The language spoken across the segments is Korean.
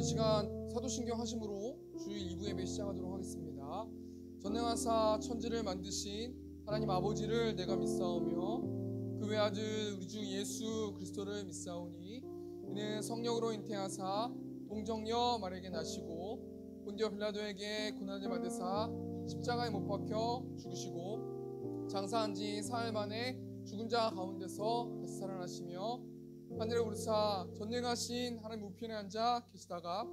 시간 사도신경 하심으로 주일 2부 예배 시작하도록 하겠습니다. 전능하사 천지를 만드신 하나님 아버지를 내가 믿사오며 그 외아들 우리 주 예수 그리스도를 믿사오니 이는 성령으로 잉태하사 동정녀 마리아에게 나시고 본디오 빌라도에게 고난을 받으사 십자가에 못 박혀 죽으시고 장사한 지 사흘 만에 죽은 자 가운데서 다시 살아나시며 하늘에 오르사 전능하신 하나님 우편에 앉아 계시다가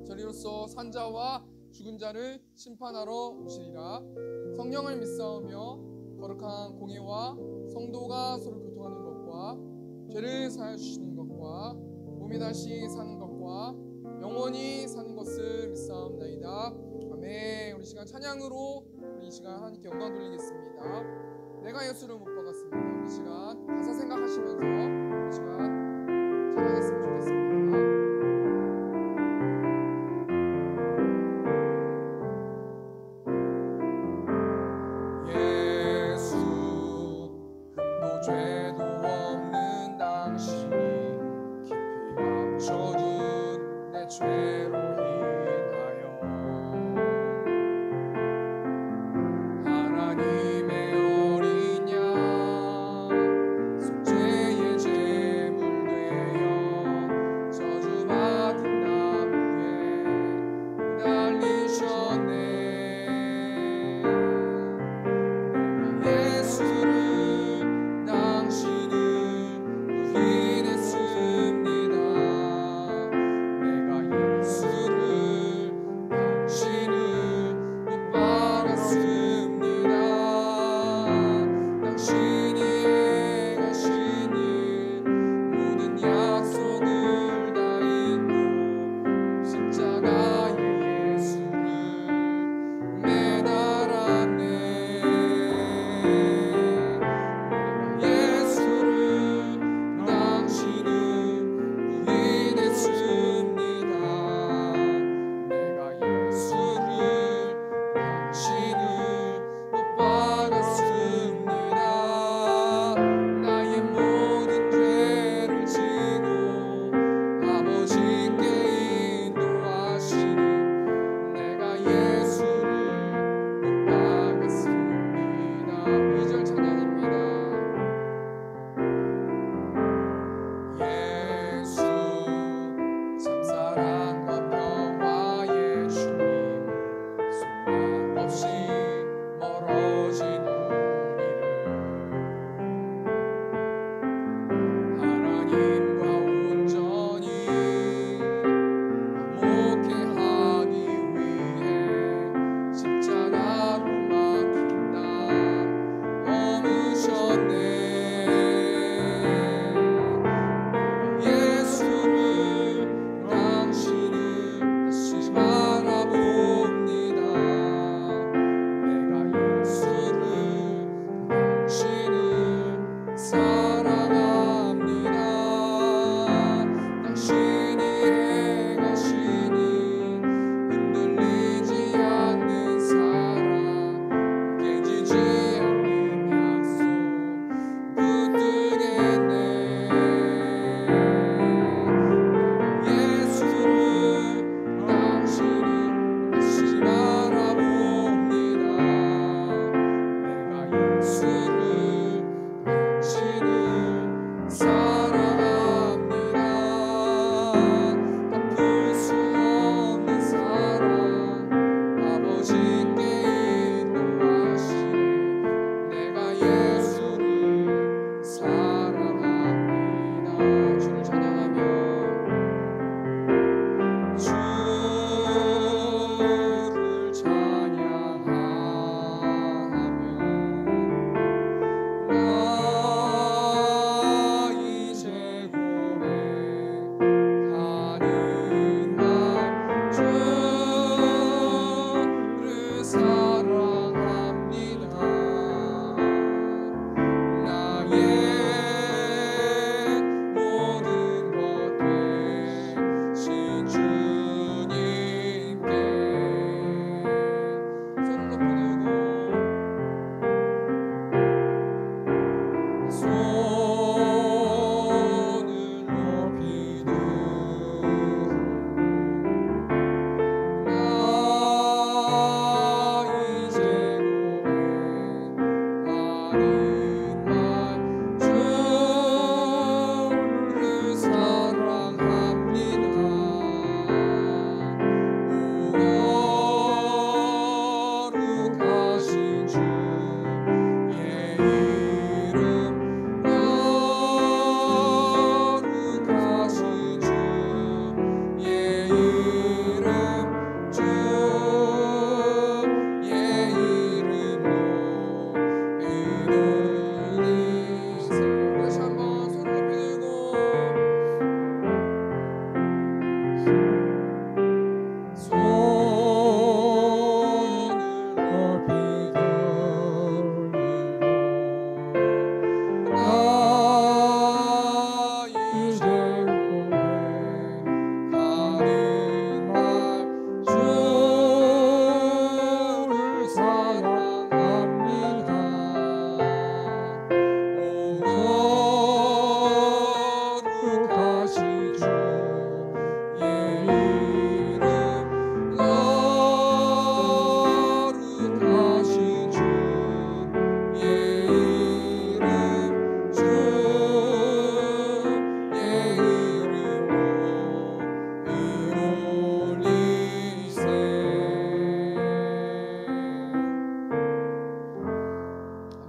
저리로서 산자와 죽은 자를 심판하러 오시리라. 성령을 믿사오며 거룩한 공예와 성도가 서로 교통하는 것과 죄를 사하여 주시는 것과 몸이 다시 사는 것과 영원히 사는 것을 믿사옵나이다. 아멘. 우리 시간 찬양으로 우리 이 시간 하나님께 영광 돌리겠습니다. 내가 예수를 못 박았습니다. 우리 시간 가사 생각하시면서 우리 시간 찬양했으면 좋겠습니다. 죄도 없는 당신이 깊이 감춰둔 내 죄로 인하여 하나님의 어린 양 속죄의 제물 되어 저주받은 나무에 달리셨네.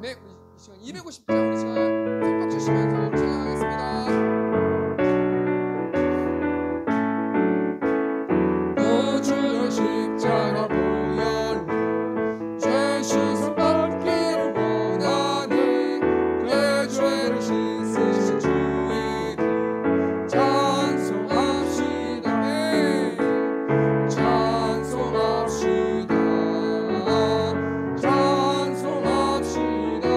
네, 우리 이 시간 250장 우리 시간 손박 주시면서 우리 찬양하겠습니다. 주의 십자가 보혈로 죄 씻음 받기를 원하네. 내 죄를 씻으신 주 이름 찬송합시다. 네. 찬송합시다. 찬송합시다.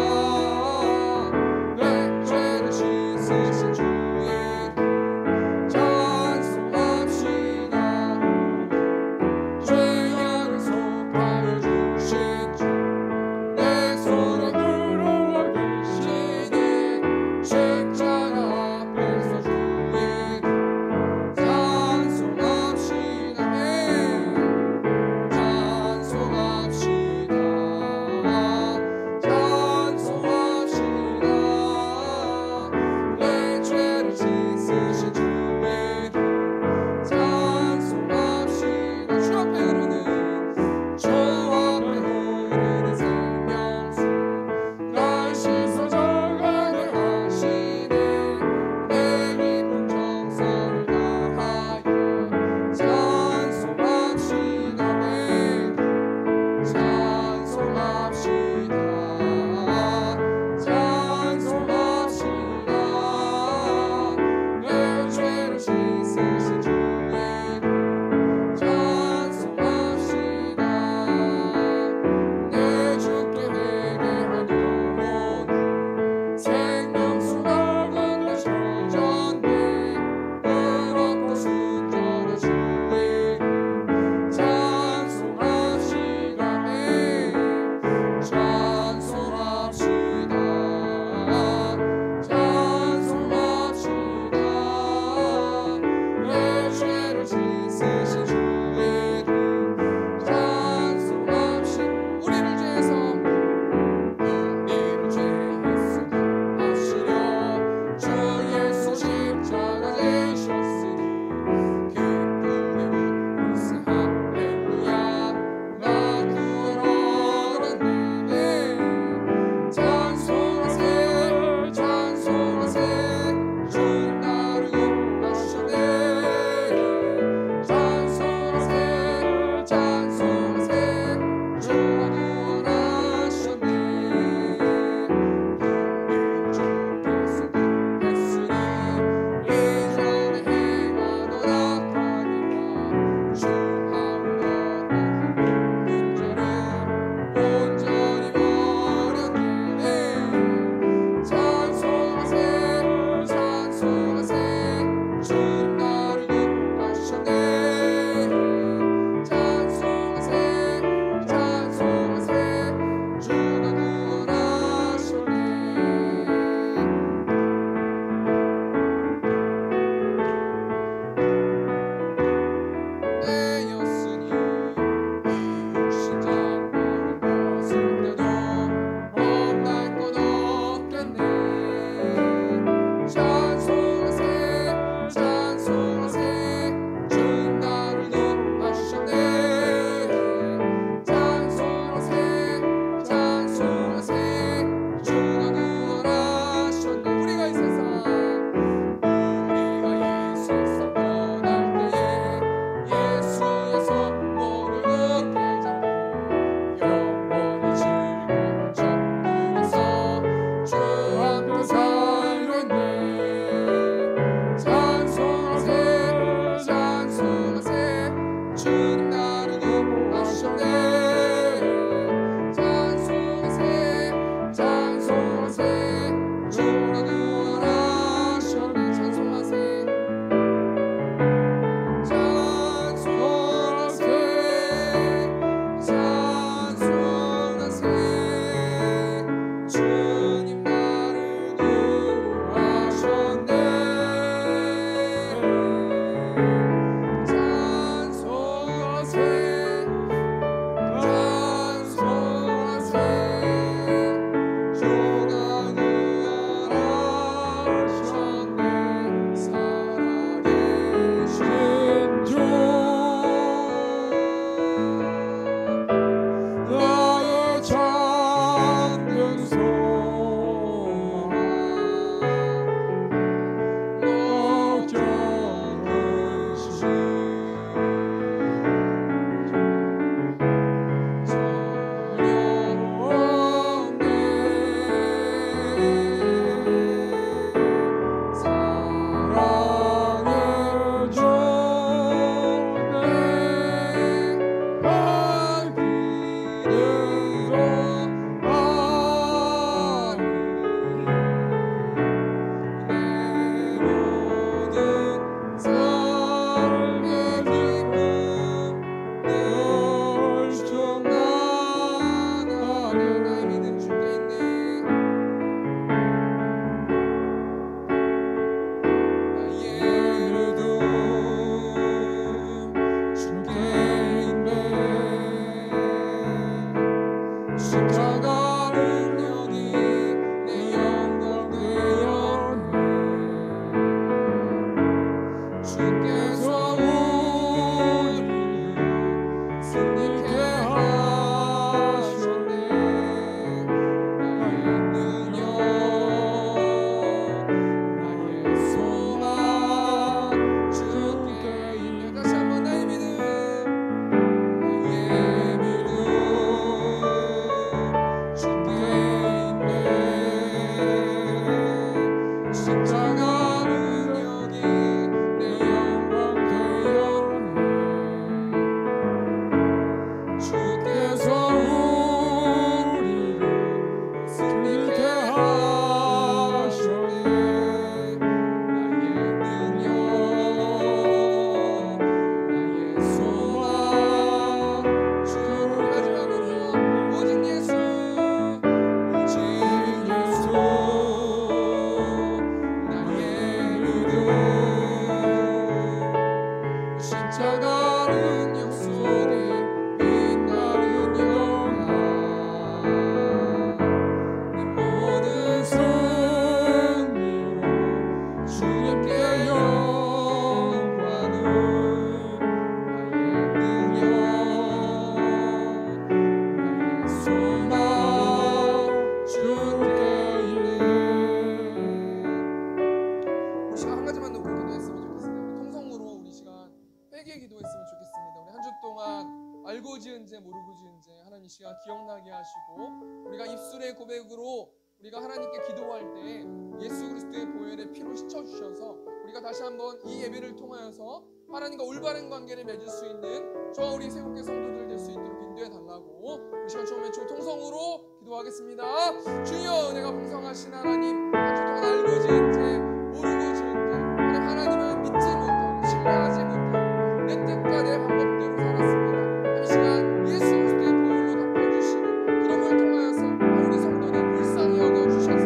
하게 하시고 우리가 입술의 고백으로 우리가 하나님께 기도할 때 예수 그리스도의 보혈의 피로 씻어주셔서 우리가 다시 한번 이 예배를 통하여서 하나님과 올바른 관계를 맺을 수 있는 저 우리 세국계 성도들 될 수 있도록 인도해 달라고 우리 시간 처음에 주 통성으로 기도하겠습니다. 주여, 은혜가 풍성하신 하나님, 한 주 동안 알고 지은 죄, 모르고 지은 죄, 하나님을 믿지 못하고 신뢰하지 못하고 내 뜻과 내 방법대로 살았습니다. 이 시간 예수 그리스도의 보혈로 덮어주시고 그럼을 통하여서 우리 성도들 불쌍히 여겨주셔서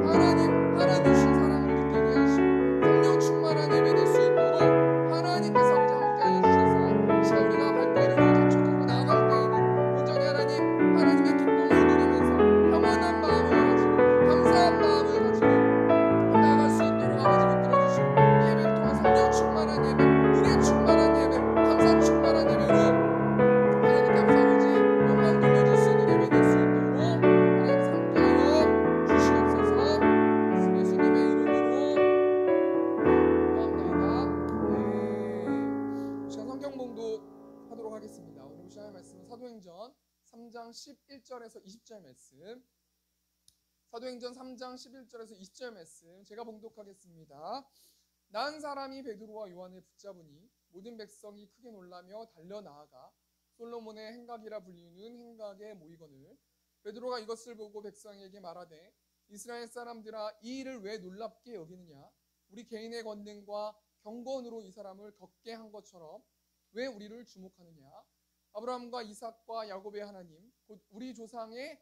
하나님 주신 사랑을 느끼게 하시고 성령 충만한 예배 될 수 있도록 하나님께서 우리 함께 하여 주셔서 이 시간 우리가 발걸음을 자축하고 나아갈 때에는 온전히 하나님의 기쁨을 누리면서 평안한 마음을 가지고 감사한 마음을 가지고 나아갈 수 있도록 아버지 붙들어주시고 이 예배를 통한 성령 충만한 예배, 은혜 충만한 예배, 감사 충만한 예배로 하나님께 아버지 영광 돌려줄 수 있는 예배 될 수 있도록 하나님께서 함께하여 주시옵소서. 예수님의 이름으로 기도합나이다. 이 시간 성경 봉독하도록 하겠습니다. 오늘 보실 말씀은 사도행전 3장 11절에서 20절 말씀, 사도행전 3장 11절에서 20절 말씀 제가 봉독하겠습니다. 난 사람이 베드로와 요한을 붙잡으니 모든 백성이 크게 놀라며 달려 나아가 솔로몬의 행각이라 불리는 행각에 모이거늘 베드로가 이것을 보고 백성에게 말하되 이스라엘 사람들아, 이 일을 왜 놀랍게 여기느냐? 우리 개인의 권능과 경건으로 이 사람을 걷게 한 것처럼 왜 우리를 주목하느냐? 아브라함과 이삭과 야곱의 하나님, 곧 우리 조상의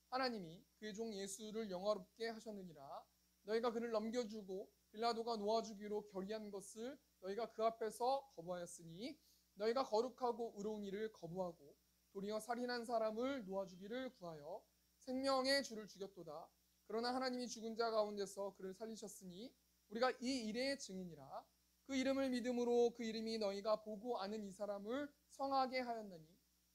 하나님이 그의 종 예수를 영화롭게 하셨느니라. 너희가 그를 넘겨주고 빌라도가 놓아주기로 결의한 것을 너희가 그 앞에서 거부하였으니 너희가 거룩하고 의로운 일을 거부하고 도리어 살인한 사람을 놓아주기를 구하여 생명의 주를 죽였도다. 그러나 하나님이 죽은 자 가운데서 그를 살리셨으니 우리가 이 일의 증인이라. 그 이름을 믿음으로 그 이름이 너희가 보고 아는 이 사람을 성하게 하였나니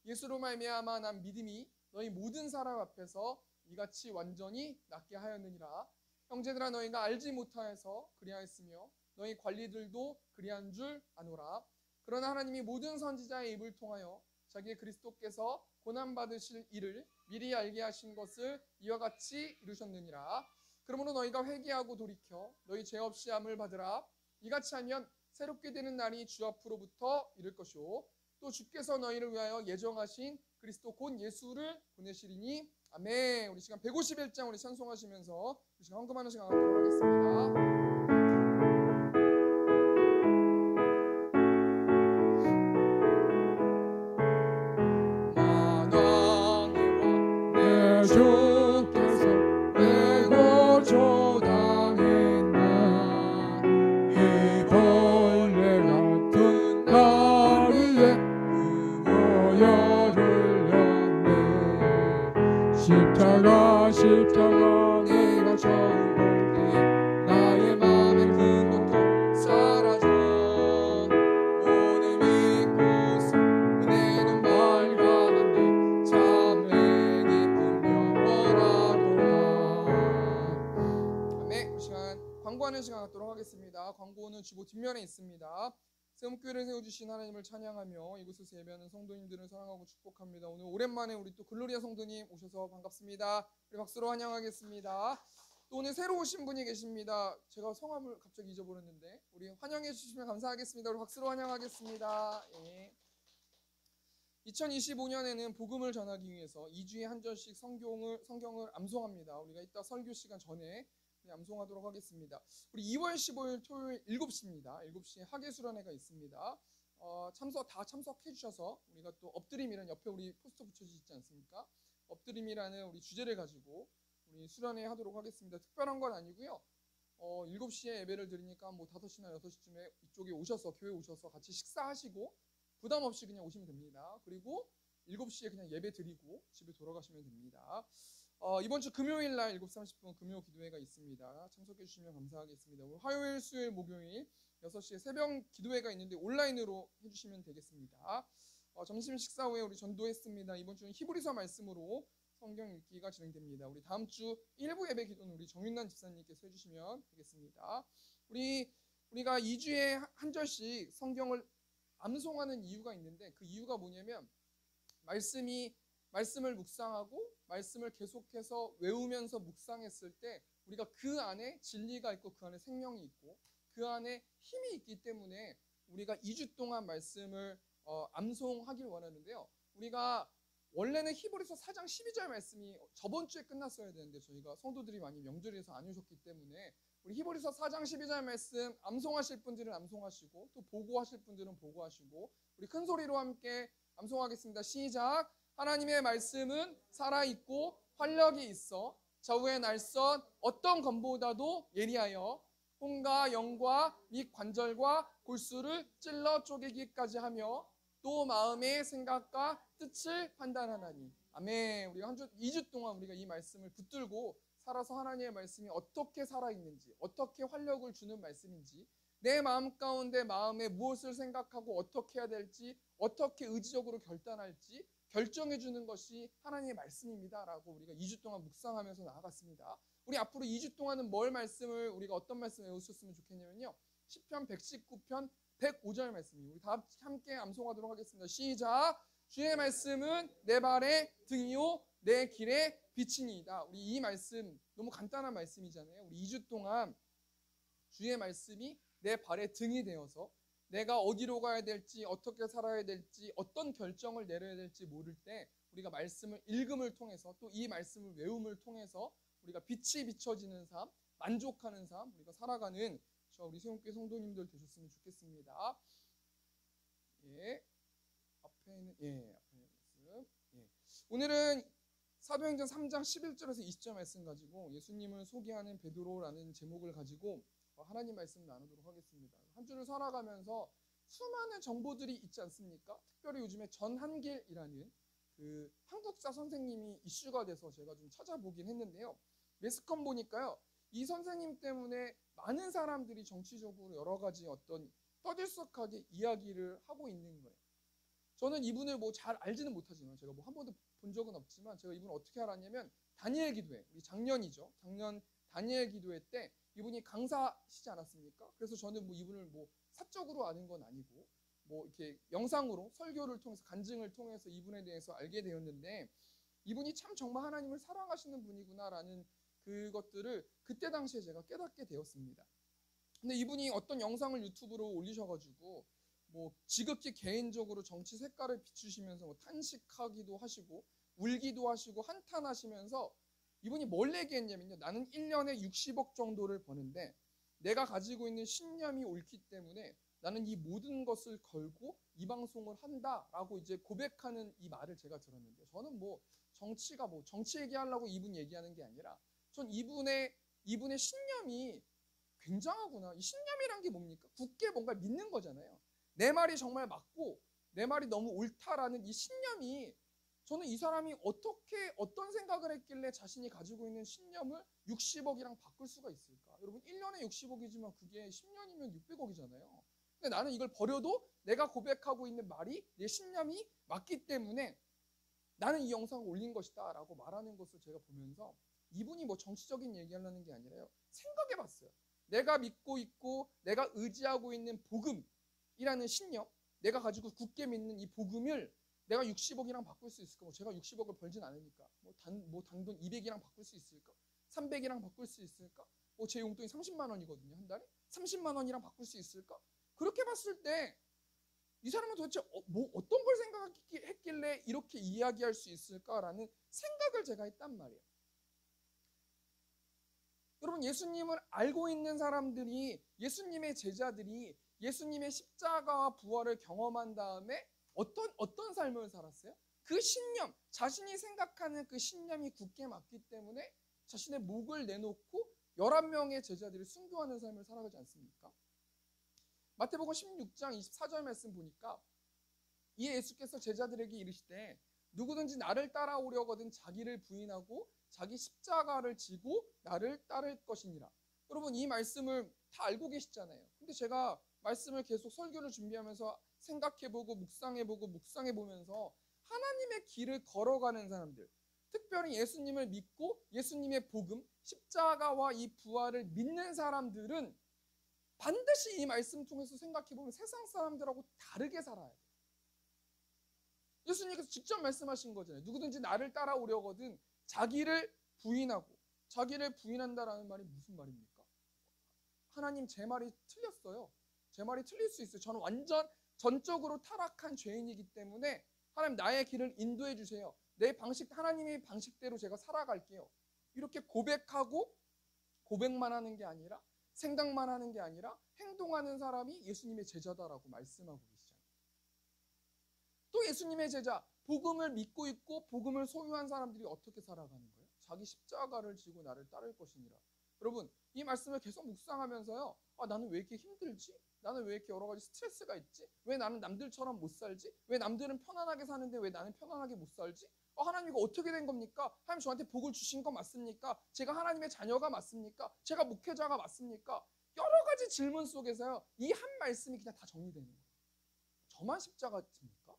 예수로 말미암아 난 믿음이 너희 모든 사람 앞에서 이같이 완전히 낫게 하였느니라. 형제들아, 너희가 알지 못하여서 그리하였으며 너희 관리들도 그리한 줄 아노라. 그러나 하나님이 모든 선지자의 입을 통하여 자기의 그리스도께서 고난받으실 일을 미리 알게 하신 것을 이와 같이 이루셨느니라. 그러므로 너희가 회개하고 돌이켜 너희 죄 없이 함을 받으라. 이같이 하면 새롭게 되는 날이 주 앞으로부터 이를 것이요 또 주께서 너희를 위하여 예정하신 그리스도 곧 예수를 보내시리니. 아멘. 우리 시간 151장 우리 찬송하시면서 우리 시간 헌금하는 시간 갖도록 하겠습니다. 주께서 내고 조당했나 이 벌레 같은 다리에 모여를 렸네. 십자가 내가 처음 볼 때 나의 맘에 큰 고통 사라져 오늘 믿고서 은혜는 발견한데 참회 기쁨 영원하도다. 아멘. 우리 시간 광고하는 시간 갖도록 하겠습니다. 광고는 주보 뒷면에 있습니다. 세움교회를 세워주신 하나님을 찬양하며 이곳에서 예배하는 성도님들을 사랑하고 축복합니다. 오늘 오랜만에 우리 또 글로리아 성도님 오셔서 반갑습니다. 우리 박수로 환영하겠습니다. 또 오늘 새로 오신 분이 계십니다. 제가 성함을 갑자기 잊어버렸는데 우리 환영해 주시면 감사하겠습니다. 우리 박수로 환영하겠습니다. 예. 2025년에는 복음을 전하기 위해서 2주에 한 절씩 성경을 암송합니다. 우리가 이따 설교 시간 전에 암송하도록 하겠습니다. 우리 2월 15일 토요일 7시입니다. 7시에 학예수련회가 있습니다. 다 참석해 주셔서 우리가 또 엎드림이라는 옆에 우리 포스터 붙여져 있지 않습니까? 엎드림이라는 우리 주제를 가지고 우리 수련회 하도록 하겠습니다. 특별한 건 아니고요. 7시에 예배를 드리니까 뭐 5시나 6시쯤에 이쪽에 오셔서 교회 오셔서 같이 식사하시고 부담 없이 그냥 오시면 됩니다. 그리고 7시에 그냥 예배 드리고 집에 돌아가시면 됩니다. 이번 주 금요일 날 7시 30분 금요 기도회가 있습니다. 참석해 주시면 감사하겠습니다. 오늘 화요일, 수요일, 목요일 6시에 새벽 기도회가 있는데 온라인으로 해주시면 되겠습니다. 점심 식사 후에 우리 전도했습니다. 이번 주는 히브리서 말씀으로 성경 읽기가 진행됩니다. 우리 다음 주 1부 예배 기도는 우리 정윤란 집사님께서 해주시면 되겠습니다. 우리가 2주에 한 절씩 성경을 암송하는 이유가 있는데 그 이유가 뭐냐면 말씀이 말씀을 묵상하고 말씀을 계속해서 외우면서 묵상했을 때 우리가 그 안에 진리가 있고 그 안에 생명이 있고 그 안에 힘이 있기 때문에 우리가 2주 동안 말씀을 암송하길 원하는데요. 우리가 원래는 히브리서 4장 12절 말씀이 저번 주에 끝났어야 되는데 저희가 성도들이 많이 명절에서 안 오셨기 때문에 우리 히브리서 4장 12절 말씀 암송하실 분들은 암송하시고 또 보고하실 분들은 보고하시고 우리 큰 소리로 함께 암송하겠습니다. 시작. 하나님의 말씀은 살아있고 활력이 있어 저우의 날선 어떤 검보다도 예리하여 혼과 영과 및 관절과 골수를 찔러 쪼개기까지 하며 또 마음의 생각과 뜻을 판단하나니. 아멘. 우리가 2주 동안 우리가 이 말씀을 붙들고 살아서 하나님의 말씀이 어떻게 살아있는지, 어떻게 활력을 주는 말씀인지, 내 마음 가운데 마음에 무엇을 생각하고 어떻게 해야 될지, 어떻게 의지적으로 결단할지 결정해 주는 것이 하나님의 말씀입니다라고 우리가 2주 동안 묵상하면서 나아갔습니다. 우리 앞으로 2주 동안은 우리가 어떤 말씀 외우셨으면 좋겠냐면요. 시편 119편 105절 말씀이에요. 우리 다 함께 암송하도록 하겠습니다. 시작. 주의 말씀은 내 발의 등이요 내 길의 빛이니이다. 우리 이 말씀 너무 간단한 말씀이잖아요. 우리 2주 동안 주의 말씀이 내 발의 등이 되어서 내가 어디로 가야 될지 어떻게 살아야 될지 어떤 결정을 내려야 될지 모를 때 우리가 말씀을 읽음을 통해서 또 이 말씀을 외움을 통해서 우리가 빛이 비춰지는 삶, 만족하는 삶 우리가 살아가는 우리 세움교회 성도님들 되셨으면 좋겠습니다. 예, 앞에 있는 말씀. 예. 오늘은 사도행전 3장 11절에서 20절 말씀 가지고 예수님을 소개하는 베드로라는 제목을 가지고 하나님 말씀 나누도록 하겠습니다. 한 주를 살아가면서 수많은 정보들이 있지 않습니까? 특별히 요즘에 전한길이라는 그 한국사 선생님이 이슈가 돼서 제가 좀 찾아보긴 했는데요. 매스컴 보니까요. 이 선생님 때문에 많은 사람들이 정치적으로 여러 가지 어떤 떠들썩하게 이야기를 하고 있는 거예요. 저는 이분을 뭐 잘 알지는 못하지만 제가 뭐 한 번도 본 적은 없지만 제가 이분을 어떻게 알았냐면 다니엘 기도회, 우리 작년이죠. 작년 다니엘 기도회 때 이분이 강사시지 않았습니까? 그래서 저는 뭐 이분을 뭐 사적으로 아는 건 아니고 뭐 이렇게 영상으로 설교를 통해서 간증을 통해서 이분에 대해서 알게 되었는데 이분이 참 정말 하나님을 사랑하시는 분이구나라는 그것들을 그때 당시에 제가 깨닫게 되었습니다. 근데 이분이 어떤 영상을 유튜브로 올리셔가지고 뭐 지극히 개인적으로 정치 색깔을 비추시면서 뭐 탄식하기도 하시고 울기도 하시고 한탄하시면서 이분이 뭘 얘기했냐면요. 나는 1년에 60억 정도를 버는데 내가 가지고 있는 신념이 옳기 때문에 나는 이 모든 것을 걸고 이 방송을 한다라고 이제 고백하는 이 말을 제가 들었는데 저는 뭐 정치가 뭐 정치 얘기하려고 이분 얘기하는 게 아니라 전 이분의 신념이 굉장하구나. 이 신념이란 게 뭡니까? 굳게 뭔가 믿는 거잖아요. 내 말이 정말 맞고 내 말이 너무 옳다라는 이 신념이 저는 이 사람이 어떤 생각을 했길래 자신이 가지고 있는 신념을 60억이랑 바꿀 수가 있을까? 여러분 1년에 60억이지만 그게 10년이면 600억이잖아요. 근데 나는 이걸 버려도 내가 고백하고 있는 말이 내 신념이 맞기 때문에 나는 이 영상을 올린 것이다 라고 말하는 것을 제가 보면서 이분이 뭐 정치적인 얘기하려는 게 아니라요. 생각해 봤어요. 내가 믿고 있고 내가 의지하고 있는 복음이라는 신념, 내가 가지고 굳게 믿는 이 복음을 내가 60억이랑 바꿀 수 있을까? 뭐 제가 60억을 벌진 않으니까 뭐 단돈 200이랑 바꿀 수 있을까? 300이랑 바꿀 수 있을까? 뭐 제 용돈이 30만 원이거든요. 한 달에 30만 원이랑 바꿀 수 있을까? 그렇게 봤을 때 이 사람은 도대체 어떤 걸 생각했길래 이렇게 이야기할 수 있을까라는 생각을 제가 했단 말이에요. 여러분 예수님을 알고 있는 사람들이 예수님의 제자들이 예수님의 십자가와 부활을 경험한 다음에 어떤 삶을 살았어요? 그 신념, 자신이 생각하는 그 신념이 굳게 맞기 때문에 자신의 목을 내놓고 11명의 제자들이 순교하는 삶을 살아가지 않습니까? 마태복음 16장 24절 말씀 보니까 이에 예수께서 제자들에게 이르시되 누구든지 나를 따라오려거든 자기를 부인하고 자기 십자가를 지고 나를 따를 것이니라. 여러분 이 말씀을 다 알고 계시잖아요. 근데 제가 말씀을 계속 설교를 준비하면서 생각해보고 묵상해보면서 하나님의 길을 걸어가는 사람들, 특별히 예수님을 믿고 예수님의 복음, 십자가와 이 부활을 믿는 사람들은 반드시 이 말씀 통해서 생각해보면 세상 사람들하고 다르게 살아야 돼요. 예수님께서 직접 말씀하신 거잖아요. 누구든지 나를 따라오려거든 자기를 부인하고, 자기를 부인한다라는 말이 무슨 말입니까? 하나님, 제 말이 틀렸어요. 제 말이 틀릴 수 있어요. 저는 완전 전적으로 타락한 죄인이기 때문에 하나님, 나의 길을 인도해 주세요. 내 방식, 하나님의 방식대로 제가 살아갈게요. 이렇게 고백하고, 고백만 하는 게 아니라, 생각만 하는 게 아니라 행동하는 사람이 예수님의 제자다라고 말씀하고 계시잖아요. 또 예수님의 제자, 복음을 믿고 있고 복음을 소유한 사람들이 어떻게 살아가는 거예요? 자기 십자가를 지고 나를 따를 것이니라. 여러분, 이 말씀을 계속 묵상하면서요, 나는 왜 이렇게 힘들지? 나는 왜 이렇게 여러 가지 스트레스가 있지? 왜 나는 남들처럼 못 살지? 왜 남들은 편안하게 사는데 왜 나는 편안하게 못 살지? 하나님, 이거 어떻게 된 겁니까? 하나님, 저한테 복을 주신 거 맞습니까? 제가 하나님의 자녀가 맞습니까? 제가 목회자가 맞습니까? 여러 가지 질문 속에서요, 이 한 말씀이 그냥 다 정리되는 거예요. 저만 십자가 집니까?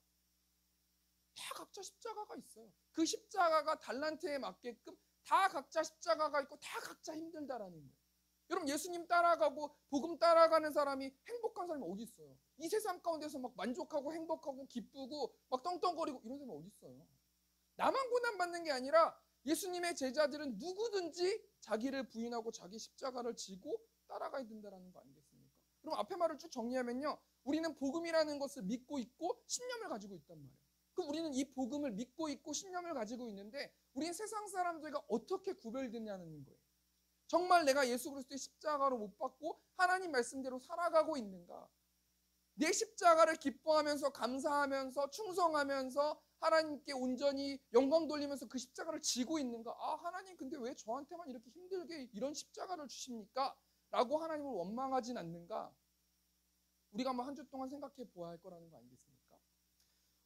다 각자 십자가가 있어요. 그 십자가가 달란트에 맞게끔 다 각자 십자가가 있고 다 각자 힘들다라는 거예요. 여러분, 예수님 따라가고 복음 따라가는 사람이 행복한 사람이 어디 있어요? 이 세상 가운데서 막 만족하고 행복하고 기쁘고 막 떵떵거리고 이런 사람이 어디 있어요? 나만 고난받는 게 아니라 예수님의 제자들은 누구든지 자기를 부인하고 자기 십자가를 지고 따라가야 된다는 거 아니겠습니까? 그럼 앞에 말을 쭉 정리하면요, 우리는 복음이라는 것을 믿고 있고 신념을 가지고 있단 말이에요. 그럼 우리는 이 복음을 믿고 있고 신념을 가지고 있는데 우리는 세상 사람들과 어떻게 구별되냐는 거예요. 정말 내가 예수 그리스도의 십자가로 못 박고 하나님 말씀대로 살아가고 있는가? 내 십자가를 기뻐하면서 감사하면서 충성하면서 하나님께 온전히 영광 돌리면서 그 십자가를 지고 있는가? 하나님, 근데 왜 저한테만 이렇게 힘들게 이런 십자가를 주십니까? 라고 하나님을 원망하진 않는가? 우리가 한번 한 주 동안 생각해 보아야 할 거라는 거 아니겠습니까?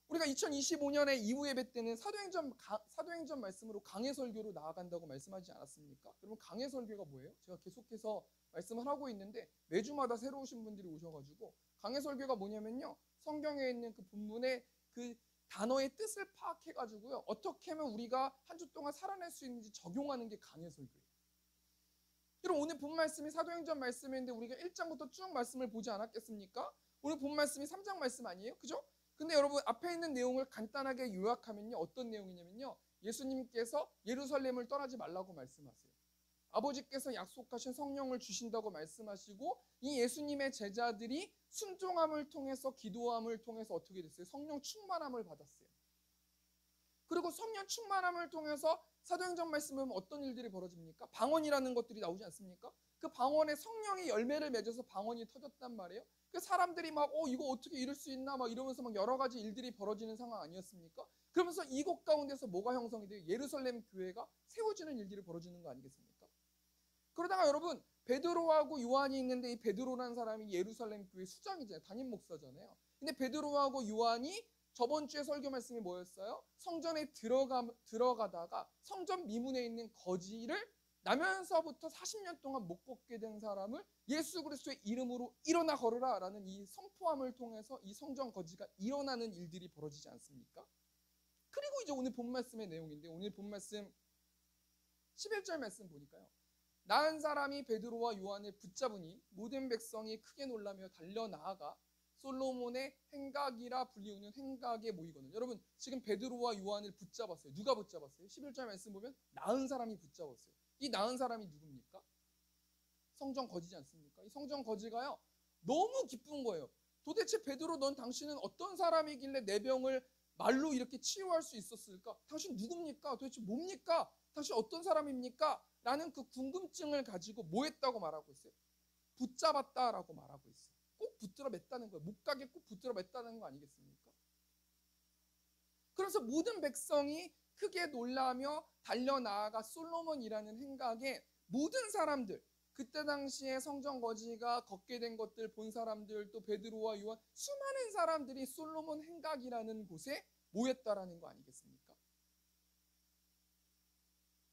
우리가 2025년에 이후 예배 때는 사도행전 말씀으로 강해 설교로 나아간다고 말씀하지 않았습니까? 여러분, 강해 설교가 뭐예요? 제가 계속해서 말씀을 하고 있는데 매주마다 새로 오신 분들이 오셔가지고, 강해 설교가 뭐냐면요, 성경에 있는 그 본문의 그 단어의 뜻을 파악해가지고요, 어떻게 하면 우리가 한 주 동안 살아낼 수 있는지 적용하는 게 강해 설교예요. 여러분, 오늘 본 말씀이 사도행전 말씀인데 우리가 1장부터 쭉 말씀을 보지 않았겠습니까? 오늘 본 말씀이 3장 말씀 아니에요? 그죠? 근데 여러분, 앞에 있는 내용을 간단하게 요약하면요, 어떤 내용이냐면요, 예수님께서 예루살렘을 떠나지 말라고 말씀하세요. 아버지께서 약속하신 성령을 주신다고 말씀하시고, 이 예수님의 제자들이 순종함을 통해서, 기도함을 통해서 어떻게 됐어요? 성령 충만함을 받았어요. 그리고 성령 충만함을 통해서 사도행전 말씀을 보면 어떤 일들이 벌어집니까? 방언이라는 것들이 나오지 않습니까? 그 방언에 성령이 열매를 맺어서 방언이 터졌단 말이에요. 그 사람들이 막 이거 어떻게 이럴 수 있나 막 이러면서 막 여러 가지 일들이 벌어지는 상황 아니었습니까? 그러면서 이곳 가운데서 뭐가 형성이 돼요? 예루살렘 교회가 세워지는 일들이 벌어지는 거 아니겠습니까? 그러다가 여러분, 베드로하고 요한이 있는데 이 베드로라는 사람이 예루살렘 교회 수장이잖아요. 담임 목사잖아요. 근데 베드로하고 요한이 저번 주에 설교 말씀이 뭐였어요? 성전에 들어가다가 성전 미문에 있는 거지를 나면서부터 40년 동안 못 걷게 된 사람을 예수 그리스도의 이름으로 일어나 걸으라 라는 이 선포함을 통해서 이 성전 거지가 일어나는 일들이 벌어지지 않습니까? 그리고 이제 오늘 본 말씀의 내용인데, 오늘 본 말씀 11절 말씀 보니까요, 나은 사람이 베드로와 요한을 붙잡으니 모든 백성이 크게 놀라며 달려나아가 솔로몬의 행각이라 불리우는 행각에 모이거든. 여러분, 지금 베드로와 요한을 붙잡았어요. 누가 붙잡았어요? 11절 말씀 보면 나은 사람이 붙잡았어요. 이 나은 사람이 누굽니까? 성전 거지지 않습니까? 이 성전 거지가요, 너무 기쁜 거예요. 도대체 베드로, 넌 당신은 어떤 사람이길래 내 병을 말로 이렇게 치유할 수 있었을까? 당신 누굽니까? 도대체 뭡니까? 당신 어떤 사람입니까? 라는 그 궁금증을 가지고 뭐 했다고 말하고 있어요? 붙잡았다라고 말하고 있어요. 꼭 붙들어 맸다는 거예요. 못 가게 꼭 붙들어 맸다는 거 아니겠습니까? 그래서 모든 백성이 크게 놀라며 달려나아가 솔로몬이라는 행각에 모든 사람들, 그때 당시에 성전 거지가 걷게 된 것들 본 사람들, 또 베드로와 요한, 수많은 사람들이 솔로몬 행각이라는 곳에 모였다라는 거 아니겠습니까?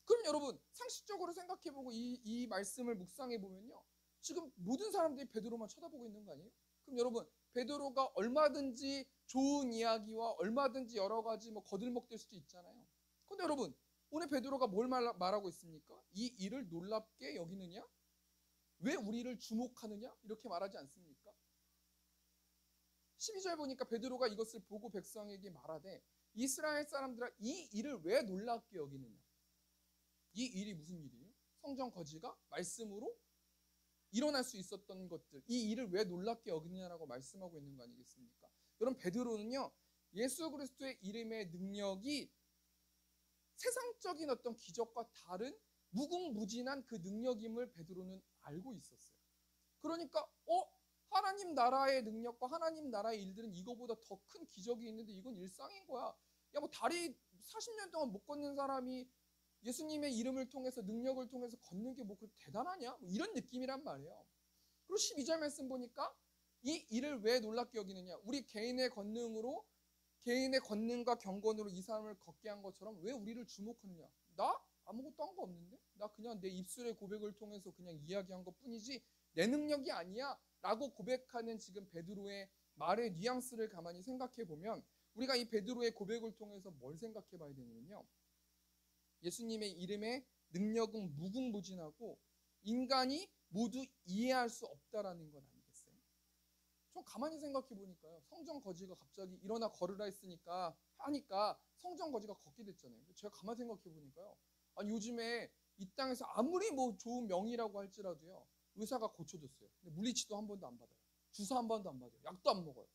그럼 여러분, 상식적으로 생각해보고 이 말씀을 묵상해보면요, 지금 모든 사람들이 베드로만 쳐다보고 있는 거 아니에요? 그럼 여러분, 베드로가 얼마든지 좋은 이야기와 얼마든지 여러 가지 거들먹될 수도 있잖아요. 근데 여러분, 오늘 베드로가 뭘 말하고 있습니까? 이 일을 놀랍게 여기느냐? 왜 우리를 주목하느냐? 이렇게 말하지 않습니까? 12절 보니까 베드로가 이것을 보고 백성에게 말하되 이스라엘 사람들아 이 일을 왜 놀랍게 여기느냐? 이 일이 무슨 일이에요? 성전 거지가 말씀으로 일어날 수 있었던 것들, 이 일을 왜 놀랍게 여기느냐라고 말씀하고 있는 거 아니겠습니까? 여러분, 베드로는요, 예수 그리스도의 이름의 능력이 세상적인 어떤 기적과 다른 무궁무진한 그 능력임을 베드로는 알고 있었어요. 그러니까 하나님 나라의 능력과 하나님 나라의 일들은 이거보다 더 큰 기적이 있는데 이건 일상인 거야. 야, 뭐 다리 40년 동안 못 걷는 사람이 예수님의 이름을 통해서 능력을 통해서 걷는 게 뭐 그렇게 대단하냐? 뭐 이런 느낌이란 말이에요. 그리고 12절 말씀 보니까 이 일을 왜 놀랍게 여기느냐? 우리 개인의 권능으로, 개인의 권능과 경건으로 이 사람을 걷게 한 것처럼 왜 우리를 주목하느냐? 나 아무것도 한 거 없는데? 나 그냥 내 입술의 고백을 통해서 그냥 이야기한 것 뿐이지 내 능력이 아니야 라고 고백하는 지금 베드로의 말의 뉘앙스를 가만히 생각해 보면 우리가 이 베드로의 고백을 통해서 뭘 생각해 봐야 되냐면요, 예수님의 이름의 능력은 무궁무진하고 인간이 모두 이해할 수 없다라는 것 아니겠어요? 좀 가만히 생각해 보니까요, 성전 거지가 갑자기 일어나 걸으라 하니까 성전 거지가 걷게 됐잖아요. 제가 가만히 생각해 보니까요, 아니 요즘에 이 땅에서 아무리 뭐 좋은 명의라고 할지라도요, 의사가 고쳐줬어요. 근데 물리치도 한 번도 안 받아요. 주사 한 번도 안 받아요. 약도 안 먹어요.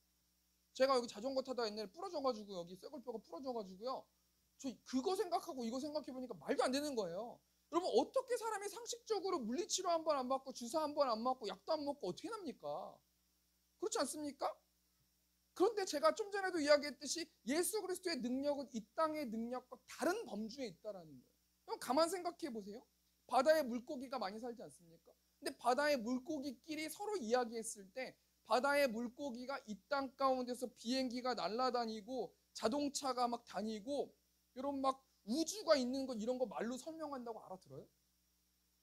제가 여기 자전거 타다 옛날에 부러져가지고 여기 쇠골뼈가 부러져가지고요, 저 그거 생각하고 이거 생각해 보니까 말도 안 되는 거예요. 여러분, 어떻게 사람이 상식적으로 물리치료 한 번 안 받고 주사 한 번 안 맞고 약도 안 먹고 어떻게 납니까? 그렇지 않습니까? 그런데 제가 좀 전에도 이야기했듯이 예수 그리스도의 능력은 이 땅의 능력과 다른 범주에 있다라는 거예요. 그럼 가만 생각해 보세요. 바다에 물고기가 많이 살지 않습니까? 근데 바다의 물고기끼리 서로 이야기했을 때 바다의 물고기가 이 땅 가운데서 비행기가 날아다니고 자동차가 막 다니고 이런 막 우주가 있는 것 이런 거 말로 설명한다고 알아들어요?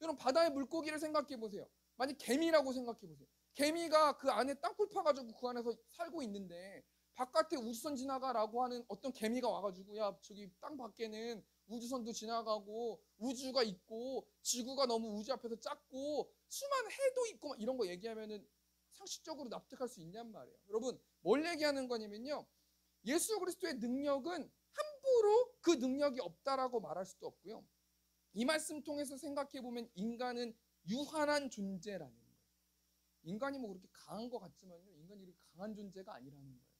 여러분, 바다의 물고기를 생각해 보세요. 만약 개미라고 생각해 보세요. 개미가 그 안에 땅굴 파가지고 그 안에서 살고 있는데 바깥에 우주선 지나가라고 하는 어떤 개미가 와가지고 야, 저기 땅 밖에는 우주선도 지나가고 우주가 있고 지구가 너무 우주 앞에서 작고 수많은 해도 있고 막 이런 거 얘기하면은 상식적으로 납득할 수 있냔 말이에요. 여러분, 뭘 얘기하는 거냐면요, 예수 그리스도의 능력은 함부로 그 능력이 없다라고 말할 수도 없고요, 이 말씀 통해서 생각해 보면 인간은 유한한 존재라는 거예요. 인간이 뭐 그렇게 강한 것 같지만요, 인간이 이렇게 강한 존재가 아니라는 거예요.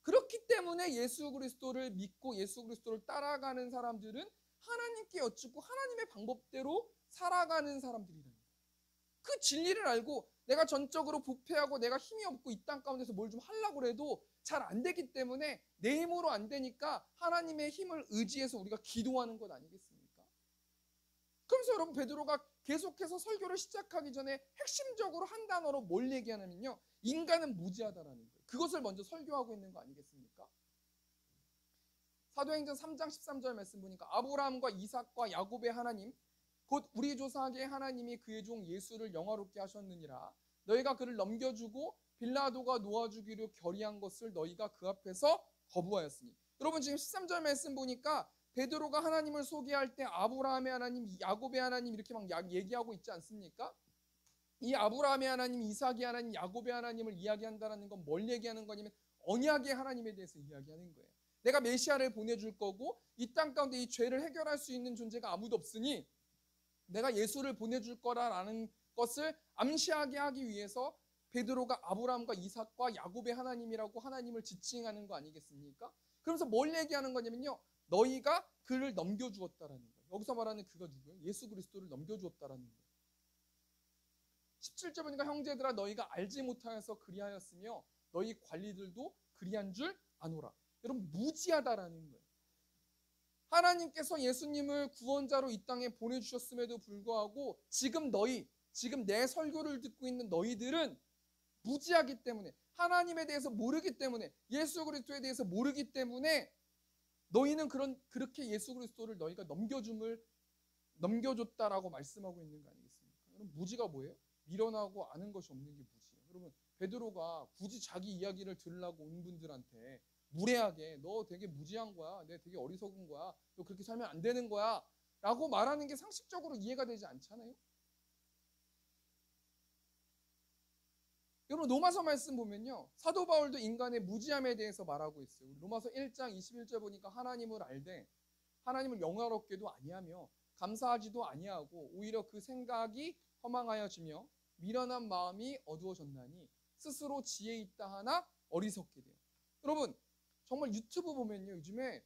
그렇기 때문에 예수 그리스도를 믿고 예수 그리스도를 따라가는 사람들은 하나님께 여쭙고 하나님의 방법대로 살아가는 사람들이라는 거예요. 그 진리를 알고 내가 전적으로 부패하고 내가 힘이 없고 이 땅 가운데서 뭘 좀 하려고 해도 잘 안 되기 때문에 내 힘으로 안 되니까 하나님의 힘을 의지해서 우리가 기도하는 것 아니겠습니까? 그러면서 여러분, 베드로가 계속해서 설교를 시작하기 전에 핵심적으로 한 단어로 뭘 얘기하냐면요, 인간은 무지하다라는 거예요. 그것을 먼저 설교하고 있는 거 아니겠습니까? 사도행전 3장 13절 말씀 보니까 아브라함과 이삭과 야곱의 하나님 곧 우리 조상의 하나님이 그의 종 예수를 영화롭게 하셨느니라. 너희가 그를 넘겨주고 빌라도가 놓아주기로 결의한 것을 너희가 그 앞에서 거부하였으니. 여러분, 지금 13절 말씀 보니까 베드로가 하나님을 소개할 때 아브라함의 하나님, 야곱의 하나님 이렇게 막 얘기하고 있지 않습니까? 이 아브라함의 하나님, 이삭의 하나님, 야곱의 하나님을 이야기한다는 건 뭘 얘기하는 거냐면 언약의 하나님에 대해서 이야기하는 거예요. 내가 메시아를 보내줄 거고 이 땅 가운데 이 죄를 해결할 수 있는 존재가 아무도 없으니 내가 예수를 보내줄 거라는 것을 암시하게 하기 위해서 베드로가 아브라함과 이삭과 야곱의 하나님이라고 하나님을 지칭하는 거 아니겠습니까? 그러면서 뭘 얘기하는 거냐면요, 너희가 그를 넘겨주었다라는 거예요. 여기서 말하는 그가 누구예요? 예수 그리스도를 넘겨주었다라는 거예요. 17절 보니까 형제들아 너희가 알지 못하여서 그리하였으며 너희 관리들도 그리한 줄 아노라. 여러분, 무지하다라는 거예요. 하나님께서 예수님을 구원자로 이 땅에 보내주셨음에도 불구하고 지금 내 설교를 듣고 있는 너희들은 무지하기 때문에, 하나님에 대해서 모르기 때문에, 예수 그리스도에 대해서 모르기 때문에 너희는 그렇게 예수 그리스도를 너희가 넘겨줬다라고 말씀하고 있는 거 아니겠습니까? 여러분, 무지가 뭐예요? 미련하고 아는 것이 없는 게 무지예요. 여러분, 베드로가 굳이 자기 이야기를 들으려고 온 분들한테 무례하게 너 되게 무지한 거야, 내 되게 어리석은 거야, 너 그렇게 살면 안 되는 거야 라고 말하는 게 상식적으로 이해가 되지 않잖아요. 여러분 로마서 말씀 보면요, 사도 바울도 인간의 무지함에 대해서 말하고 있어요. 로마서 1장 21절 보니까 하나님을 알되 하나님을 영화롭게도 아니하며 감사하지도 아니하고 오히려 그 생각이 허망하여지며 미련한 마음이 어두워졌나니 스스로 지혜 있다 하나 어리석게 돼요. 여러분 정말 유튜브 보면요, 요즘에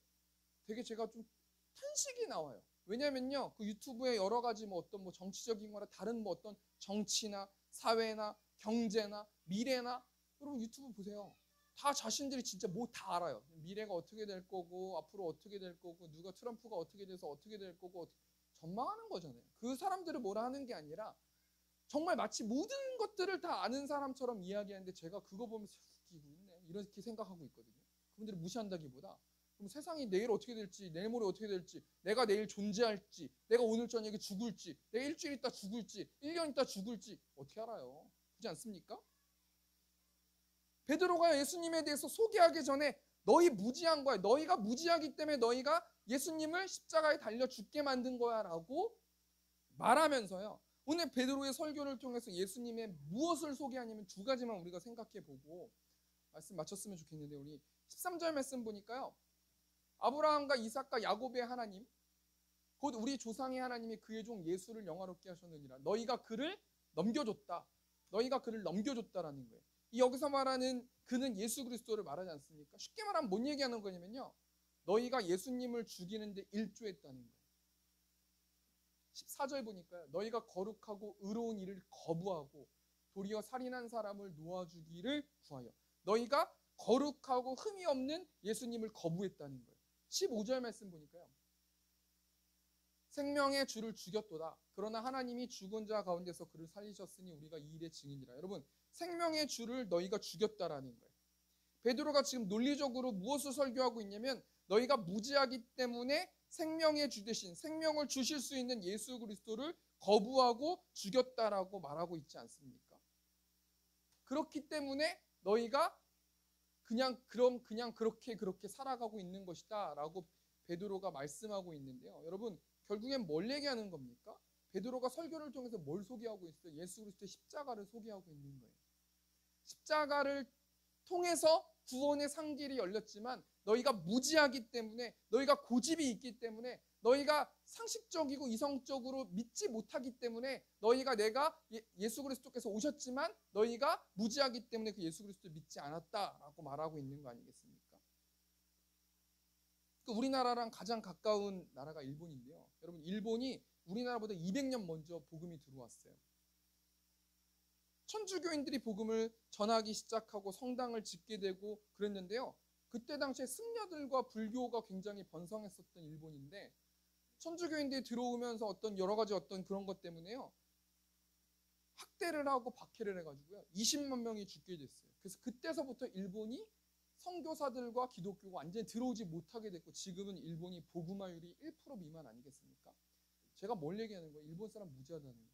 되게 제가 좀 탄식이 나와요. 왜냐면요, 그 유튜브에 여러 가지 어떤 정치적인 거나 다른 어떤 정치나 사회나 경제나 미래나, 여러분 유튜브 보세요. 다 자신들이 진짜 다 알아요. 미래가 어떻게 될 거고 앞으로 어떻게 될 거고 누가 트럼프가 어떻게 돼서 어떻게 될 거고 전망하는 거잖아요. 그 사람들을 뭐라 하는 게 아니라 정말 마치 모든 것들을 다 아는 사람처럼 이야기하는데, 제가 그거 보면서 웃기고 있네 이렇게 생각하고 있거든요. 그분들을 무시한다기보다 그럼 세상이 내일 어떻게 될지, 내일 모레 어떻게 될지, 내가 내일 존재할지, 내가 오늘 저녁에 죽을지, 내가 일주일 있다 죽을지, 1년 있다 죽을지 어떻게 알아요? 그렇지 않습니까? 베드로가 예수님에 대해서 소개하기 전에 너희 무지한 거야. 너희가 무지하기 때문에 너희가 예수님을 십자가에 달려 죽게 만든 거야 라고 말하면서요, 오늘 베드로의 설교를 통해서 예수님의 무엇을 소개하냐면 두 가지만 우리가 생각해 보고 말씀 마쳤으면 좋겠는데, 우리 13절 말씀 보니까요, 아브라함과 이삭과 야곱의 하나님, 곧 우리 조상의 하나님이 그의 종 예수를 영화롭게 하셨느니라. 너희가 그를 넘겨줬다. 너희가 그를 넘겨줬다라는 거예요. 이 여기서 말하는 그는 예수 그리스도를 말하지 않습니까? 쉽게 말하면 뭔 얘기하는 거냐면요, 너희가 예수님을 죽이는데 일조했다는 거예요. 14절 보니까요, 너희가 거룩하고 의로운 일을 거부하고 도리어 살인한 사람을 놓아주기를 구하여. 너희가 거룩하고 흠이 없는 예수님을 거부했다는 거예요. 15절 말씀 보니까요, 생명의 주를 죽였도다. 그러나 하나님이 죽은 자 가운데서 그를 살리셨으니 우리가 이 일의 증인이라. 여러분, 생명의 주를 너희가 죽였다라는 거예요. 베드로가 지금 논리적으로 무엇을 설교하고 있냐면, 너희가 무지하기 때문에 생명의 주 대신 생명을 주실 수 있는 예수 그리스도를 거부하고 죽였다라고 말하고 있지 않습니까? 그렇기 때문에 너희가 그냥 그렇게 살아가고 있는 것이다라고 베드로가 말씀하고 있는데요. 여러분, 결국엔 뭘 얘기하는 겁니까? 베드로가 설교를 통해서 뭘 소개하고 있어요? 예수 그리스도의 십자가를 소개하고 있는 거예요. 십자가를 통해서 구원의 상길이 열렸지만 너희가 무지하기 때문에, 너희가 고집이 있기 때문에, 너희가 상식적이고 이성적으로 믿지 못하기 때문에, 너희가 내가 예수 그리스도께서 오셨지만 너희가 무지하기 때문에 그 예수 그리스도를 믿지 않았다라고 말하고 있는 거 아니겠습니까? 우리나라랑 가장 가까운 나라가 일본인데요. 여러분, 일본이 우리나라보다 200년 먼저 복음이 들어왔어요. 천주교인들이 복음을 전하기 시작하고 성당을 짓게 되고 그랬는데요, 그때 당시에 승려들과 불교가 굉장히 번성했었던 일본인데, 천주교인들이 들어오면서 어떤 여러 가지 어떤 그런 것 때문에요, 학대를 하고 박해를 해가지고요 20만 명이 죽게 됐어요. 그래서 그때서부터 일본이 선교사들과 기독교가 완전히 들어오지 못하게 됐고, 지금은 일본이 복음화율이 1% 미만 아니겠습니까? 제가 뭘 얘기하는 거예요? 일본 사람 무지하다는 거예요.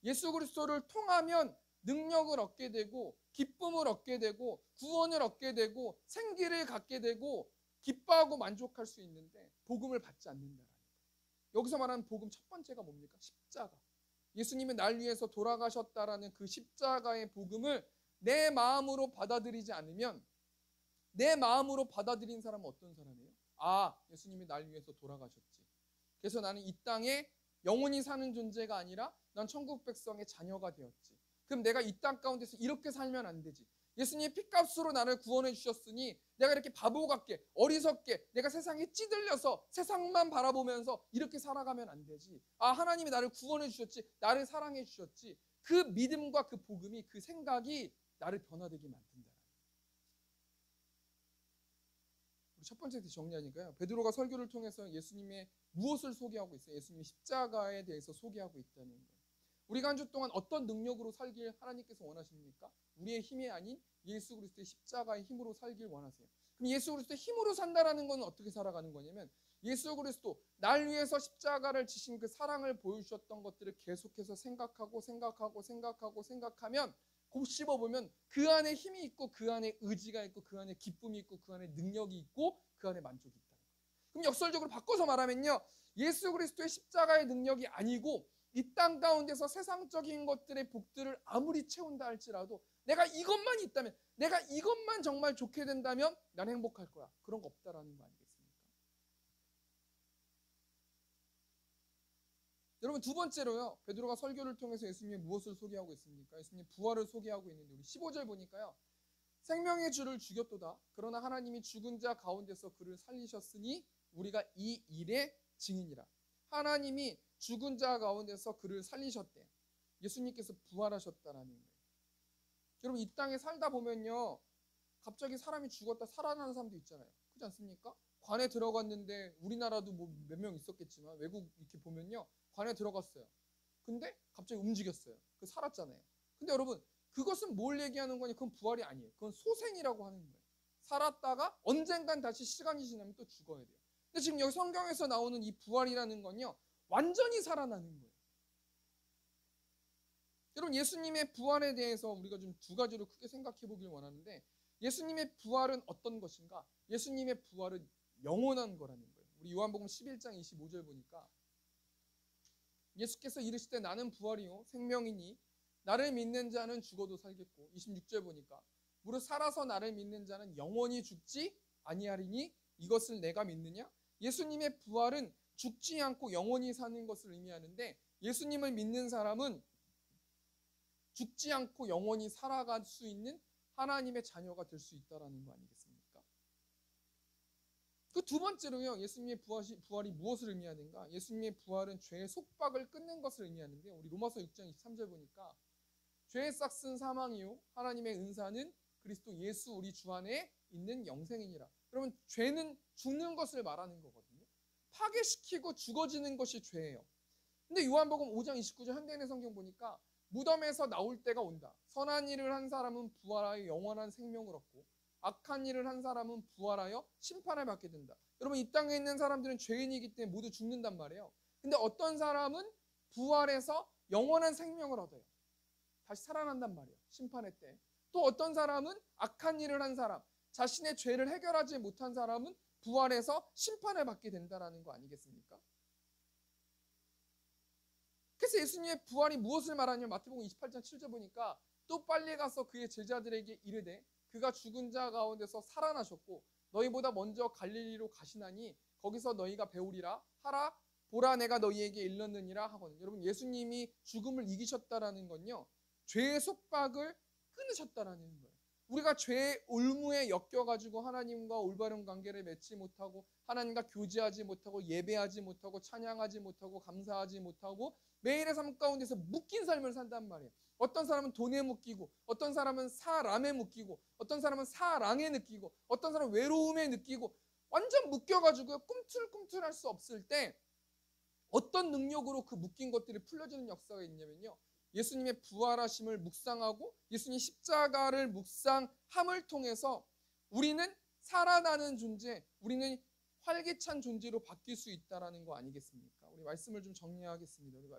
예수 그리스도를 통하면 능력을 얻게 되고 기쁨을 얻게 되고 구원을 얻게 되고 생기를 갖게 되고 기뻐하고 만족할 수 있는데 복음을 받지 않는다라는 거예요. 여기서 말하는 복음 첫 번째가 뭡니까? 십자가. 예수님이 날 위해서 돌아가셨다라는 그 십자가의 복음을 내 마음으로 받아들이지 않으면, 내 마음으로 받아들인 사람은 어떤 사람이에요? 아, 예수님이 날 위해서 돌아가셨지. 그래서 나는 이 땅에 영원히 사는 존재가 아니라 난 천국 백성의 자녀가 되었지. 그럼 내가 이 땅 가운데서 이렇게 살면 안 되지. 예수님이 핏값으로 나를 구원해 주셨으니 내가 이렇게 바보 같게 어리석게 내가 세상에 찌들려서 세상만 바라보면서 이렇게 살아가면 안 되지. 아, 하나님이 나를 구원해 주셨지, 나를 사랑해 주셨지. 그 믿음과 그 복음이, 그 생각이 나를 변화되게 만든다. 우리 첫 번째 정리하니까요, 베드로가 설교를 통해서 예수님의 무엇을 소개하고 있어요? 예수님의 십자가에 대해서 소개하고 있다는 거예요. 우리가 한 주 동안 어떤 능력으로 살길 하나님께서 원하십니까? 우리의 힘이 아닌 예수 그리스도의 십자가의 힘으로 살길 원하세요. 그럼 예수 그리스도의 힘으로 산다라는 건 어떻게 살아가는 거냐면, 예수 그리스도 날 위해서 십자가를 지신 그 사랑을 보여주셨던 것들을 계속해서 생각하면 곱씹어보면 그 안에 힘이 있고 그 안에 의지가 있고 그 안에 기쁨이 있고 그 안에 능력이 있고 그 안에 만족이 있다. 그럼 역설적으로 바꿔서 말하면요, 예수 그리스도의 십자가의 능력이 아니고 이 땅 가운데서 세상적인 것들의 복들을 아무리 채운다 할지라도 내가 이것만 있다면, 내가 이것만 정말 좋게 된다면 난 행복할 거야. 그런 거 없다라는 거 아니겠습니까? 여러분, 두 번째로요, 베드로가 설교를 통해서 예수님이 무엇을 소개하고 있습니까? 예수님이 부활을 소개하고 있는데, 우리 15절 보니까요, 생명의 주를 죽였도다. 그러나 하나님이 죽은 자 가운데서 그를 살리셨으니 우리가 이 일의 증인이라. 하나님이 죽은 자 가운데서 그를 살리셨대. 예수님께서 부활하셨다라는 거예요. 여러분, 이 땅에 살다 보면요, 갑자기 사람이 죽었다 살아나는 사람도 있잖아요. 그렇지 않습니까? 관에 들어갔는데, 우리나라도 뭐 몇 명 있었겠지만 외국 이렇게 보면요, 관에 들어갔어요. 근데 갑자기 움직였어요. 그 살았잖아요. 근데 여러분, 그것은 뭘 얘기하는 거냐? 그건 부활이 아니에요. 그건 소생이라고 하는 거예요. 살았다가 언젠간 다시 시간이 지나면 또 죽어야 돼요. 근데 지금 여기 성경에서 나오는 이 부활이라는 건요, 완전히 살아나는 거예요. 여러분, 예수님의 부활에 대해서 우리가 좀 두 가지로 크게 생각해 보길 원하는데, 예수님의 부활은 어떤 것인가? 예수님의 부활은 영원한 거라는 거예요. 우리 요한복음 11장 25절 보니까 예수께서 이르시되 나는 부활이요 생명이니 나를 믿는 자는 죽어도 살겠고, 26절 보니까 무릇 살아서 나를 믿는 자는 영원히 죽지 아니하리니 이것을 내가 믿느냐? 예수님의 부활은 죽지 않고 영원히 사는 것을 의미하는데, 예수님을 믿는 사람은 죽지 않고 영원히 살아갈 수 있는 하나님의 자녀가 될 수 있다는 거 아니겠습니까? 그 두 번째로요, 예수님의 부활이 무엇을 의미하는가? 예수님의 부활은 죄의 속박을 끊는 것을 의미하는데, 우리 로마서 6장 23절 보니까 죄의 싹슨 사망이요 하나님의 은사는 그리스도 예수 우리 주 안에 있는 영생이니라. 여러분, 죄는 죽는 것을 말하는 거거든요. 파괴시키고 죽어지는 것이 죄예요. 근데 요한복음 5장 29절 현대인의 성경 보니까 무덤에서 나올 때가 온다. 선한 일을 한 사람은 부활하여 영원한 생명을 얻고 악한 일을 한 사람은 부활하여 심판을 받게 된다. 여러분, 이 땅에 있는 사람들은 죄인이기 때문에 모두 죽는단 말이에요. 근데 어떤 사람은 부활해서 영원한 생명을 얻어요. 다시 살아난단 말이에요. 심판의 때. 또 어떤 사람은 악한 일을 한 사람, 자신의 죄를 해결하지 못한 사람은 부활해서 심판을 받게 된다는 거 아니겠습니까? 그래서 예수님의 부활이 무엇을 말하냐면 마태복음 28장 7절 보니까 또 빨리 가서 그의 제자들에게 이르되 그가 죽은 자 가운데서 살아나셨고 너희보다 먼저 갈릴리로 가시나니 거기서 너희가 배우리라 하라. 보라, 내가 너희에게 일렀느니라 하거든요. 여러분, 예수님이 죽음을 이기셨다라는 건요, 죄의 속박을 끊으셨다라는 거예요. 우리가 죄의 올무에 엮여가지고 하나님과 올바른 관계를 맺지 못하고 하나님과 교제하지 못하고 예배하지 못하고 찬양하지 못하고 감사하지 못하고 매일의 삶 가운데서 묶인 삶을 산단 말이에요. 어떤 사람은 돈에 묶이고, 어떤 사람은 사람에 묶이고, 어떤 사람은 사랑에 느끼고, 어떤 사람은 외로움에 느끼고, 완전 묶여가지고 꿈틀꿈틀할 수 없을 때 어떤 능력으로 그 묶인 것들이 풀려지는 역사가 있냐면요, 예수님의 부활하심을 묵상하고 예수님 십자가를 묵상함을 통해서 우리는 살아나는 존재, 우리는 활기찬 존재로 바뀔 수 있다는 거 아니겠습니까? 우리 말씀을 좀 정리하겠습니다. 우리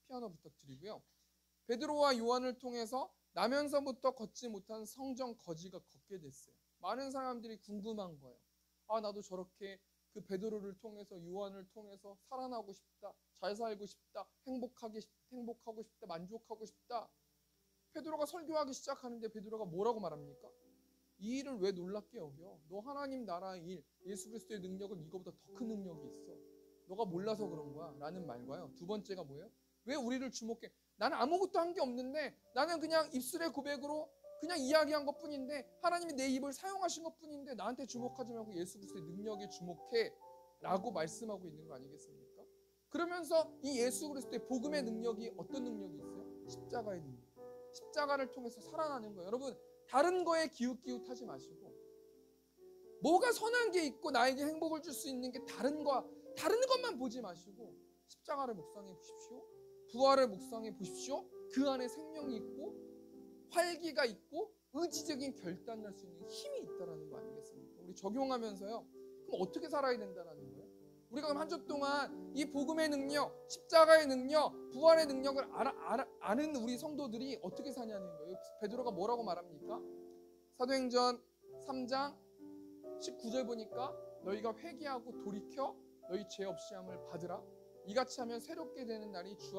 피아노 부탁드리고요. 베드로와 요한을 통해서 나면서부터 걷지 못한 성전 거지가 걷게 됐어요. 많은 사람들이 궁금한 거예요. 아, 나도 저렇게 그 베드로를 통해서, 요한을 통해서 살아나고 싶다, 잘 살고 싶다, 행복하고 싶다, 만족하고 싶다. 베드로가 설교하기 시작하는데 베드로가 뭐라고 말합니까? 이 일을 왜 놀랍게 여겨? 너 하나님 나라의 일, 예수 그리스도의 능력은 이거보다 더 큰 능력이 있어. 너가 몰라서 그런 거야 라는 말과요, 두 번째가 뭐예요? 왜 우리를 주목해? 나는 아무것도 한 게 없는데, 나는 그냥 입술의 고백으로 그냥 이야기한 것뿐인데, 하나님이 내 입을 사용하신 것뿐인데 나한테 주목하지 말고 예수 그리스도의 능력에 주목해 라고 말씀하고 있는 거 아니겠습니까? 그러면서 이 예수 그리스도의 복음의 능력이 어떤 능력이 있어요? 십자가의 능력. 십자가를 통해서 살아나는 거예요. 여러분, 다른 거에 기웃기웃하지 마시고, 뭐가 선한 게 있고 나에게 행복을 줄 수 있는 게 다른 것만 보지 마시고 십자가를 묵상해 보십시오. 부활을 묵상해 보십시오. 그 안에 생명이 있고 활기가 있고 의지적인 결단을 할 수 있는 힘이 있다는 거 아니겠습니까? 우리 적용하면서요, 그럼 어떻게 살아야 된다는 거예요? 우리가 그럼 한 주 동안 이 복음의 능력, 십자가의 능력, 부활의 능력을 아는 우리 성도들이 어떻게 사냐는 거예요. 베드로가 뭐라고 말합니까? 사도행전 3장 19절 보니까 너희가 회개하고 돌이켜 너희 죄 없이 함을 받으라. 이같이 하면 새롭게 되는 날이 주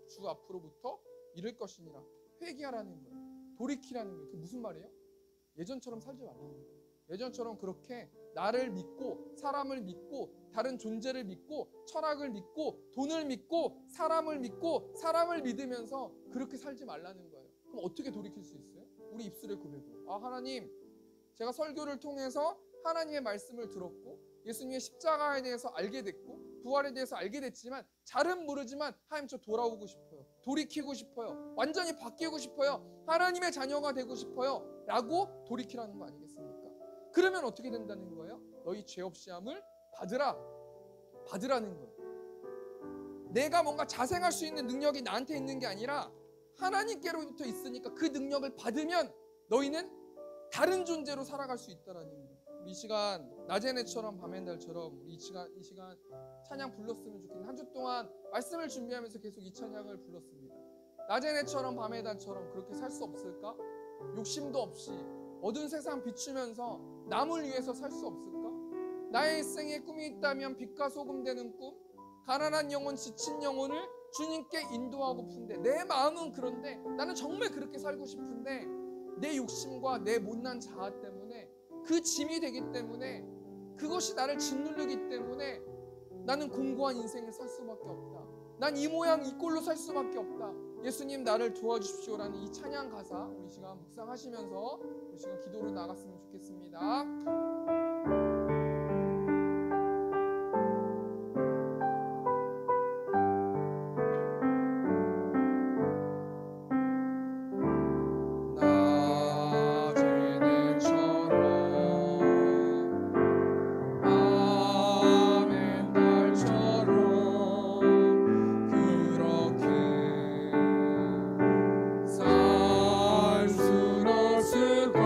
주 앞으로부터 이를 것이니라. 회개하라는 거예요. 돌이키라는 거예요. 그게 무슨 말이에요? 예전처럼 살지 말라는 거예요. 예전처럼 그렇게 나를 믿고 사람을 믿고 다른 존재를 믿고 철학을 믿고 돈을 믿고 사람을 믿으면서 그렇게 살지 말라는 거예요. 그럼 어떻게 돌이킬 수 있어요? 우리 입술의 고백으로. 아, 하나님, 제가 설교를 통해서 하나님의 말씀을 들었고 예수님의 십자가에 대해서 알게 됐고 부활에 대해서 알게 됐지만 잘은 모르지만 하나님, 저 돌아오고 싶어요. 돌이키고 싶어요. 완전히 바뀌고 싶어요. 하나님의 자녀가 되고 싶어요. 라고 돌이키라는 거 아니겠습니까? 그러면 어떻게 된다는 거예요? 너희 죄 없이 함을 받으라는 거예요. 내가 뭔가 자생할 수 있는 능력이 나한테 있는 게 아니라 하나님께로부터 있으니까 그 능력을 받으면 너희는 다른 존재로 살아갈 수 있다라는 거예요. 우리 이 시간 낮의 내처럼 밤의 달처럼 이 시간 찬양 불렀으면 좋겠는데 한 주 동안 말씀을 준비하면서 계속 이 찬양을 불렀습니다. 낮의 내처럼 밤의 달처럼 그렇게 살 수 없을까? 욕심도 없이 어두운 세상 비추면서 남을 위해서 살 수 없을까? 나의 일생에 꿈이 있다면 빛과 소금 되는 꿈, 가난한 영혼, 지친 영혼을 주님께 인도하고픈데 내 마음은 그런데 나는 정말 그렇게 살고 싶은데 내 욕심과 내 못난 자아 때문에 그 짐이 되기 때문에 그것이 나를 짓누르기 때문에 나는 공고한 인생을 살 수밖에 없다. 난 이 모양 이 꼴로 살 수밖에 없다. 예수님 나를 도와주십시오라는 이 찬양 가사 우리 시간 묵상하시면서 우리 시간 기도로 나갔으면 좋겠습니다. 살 순 없을까?